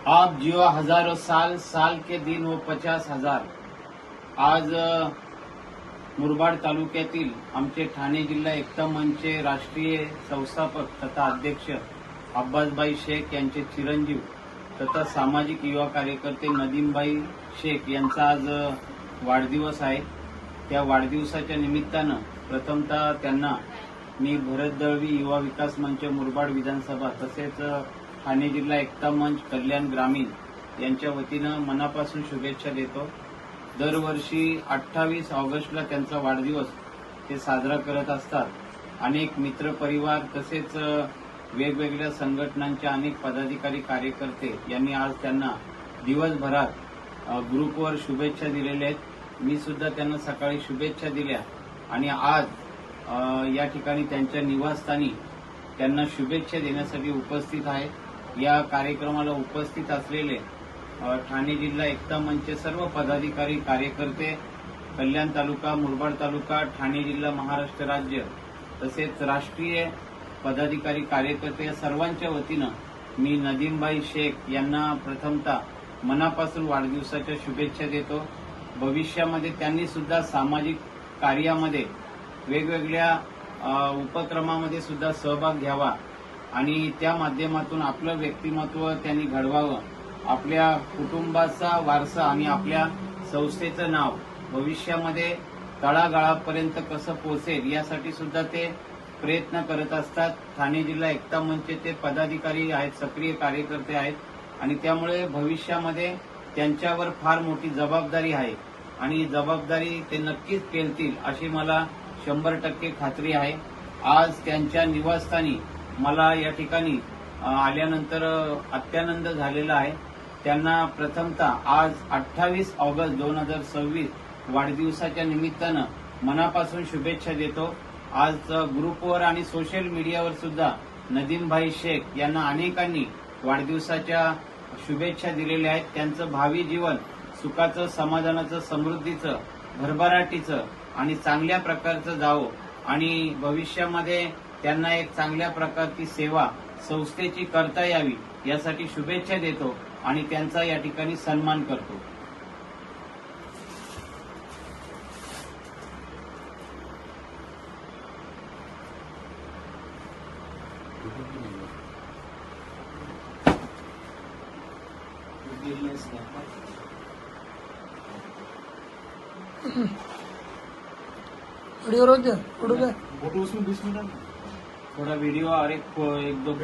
आप जियो हजारों साल, साल के दिन वो 50,000। आज मुरबाड तालुक्यातील आमचे ठाणे जिल्हा एकता मंचचे राष्ट्रीय संस्थापक तथा अध्यक्ष अब्बासभाई शेख यांचे चिरंजीव तथा सामाजिक युवा कार्यकर्ते नदीमभाई शेख यांचा आज वाढदिवस आहे। त्या वाढदिवसाच्या निमित्तानं प्रथमतः त्यांना मी भरत दळवी युवा विकास मंच मुरबाड विधानसभा तसेच ठाणे जिल्हा एकता मंच कल्याण ग्रामीण यांच्या वतीनं मनापासून शुभेच्छा देतो। दरवर्षी 28 ऑगस्टला त्यांचा वाढदिवस ते साजरा करत असतात। अनेक मित्र परिवार तसेच वेगवेगळ्या संघटनांचे अनेक पदाधिकारी कार्यकर्ते यांनी आज त्यांना दिवसभरात ग्रुपवर शुभेच्छा दिलेल्या आहेत। मी सुद्धा त्यांना सकाळी शुभेच्छा दिल्या आणि आज या ठिकाणी त्यांच्या निवासस्थानी त्यांना शुभेच्छा देण्यासाठी उपस्थित आहे। या कार्यक्रमाला उपस्थित असलेले ठाणे जिल्हा एकता मंचचे सर्व पदाधिकारी कार्यकर्ते, कल्याण तालुका, मुरबाड तालुका, ठाणे जिल्हा, महाराष्ट्र राज्य तसेच राष्ट्रीय पदाधिकारी कार्यकर्ते या सर्वांच्या वतीनं मी नदीमभाई शेख यांना प्रथमतः मनापासून वाढदिवसाच्या शुभेच्छा देतो। भविष्यामध्ये त्यांनी सुद्धा सामाजिक कार्यामध्ये वेगवेगळ्या उपक्रमामध्ये सुद्धा सहभाग घ्यावा आणि त्या माध्यमातून आपलं व्यक्तिमत्व त्यांनी घडवावं, आपल्या कुटुंबाचा वारसा आणि आपल्या संस्थेचं नाव भविष्यामध्ये तळागाळापर्यंत कसं पोहोचेल यासाठी सुद्धा ते प्रयत्न करत असतात। ठाणे जिल्हा एकता मंचचे ते पदाधिकारी आहेत, सक्रिय कार्यकर्ते आहेत आणि त्यामुळे भविष्यामध्ये त्यांच्यावर फार मोठी जबाबदारी आहे आणि जबाबदारी ते नक्कीच पेलतील अशी मला 100% खात्री आहे। आज त्यांच्या निवासस्थानी मला या ठिकाणी आल्यानंतर अत्यानंद झालेला आहे। त्यांना प्रथमतः आज 28 ऑगस्ट 2026 वाढदिवसाच्या निमित्तानं मनापासून शुभेच्छा देतो। आज ग्रुपवर आणि सोशल मीडियावर सुद्धा नदीमभाई शेख यांना अनेकांनी वाढदिवसाच्या शुभेच्छा दिलेल्या आहेत। त्यांचं भावी जीवन सुखाचं, समाधानाचं, समृद्धीचं, भरभराटीचं आणि चांगल्या प्रकारचं जावो आणि भविष्यामध्ये त्यांना एक चांगल्या प्रकारची सेवा संस्थेची करता यावी यासाठी शुभेच्छा देतो आणि त्यांचा या ठिकाणी सन्मान करतो। वीडियो रोक दे, थोड़ा वीडियो और एक दो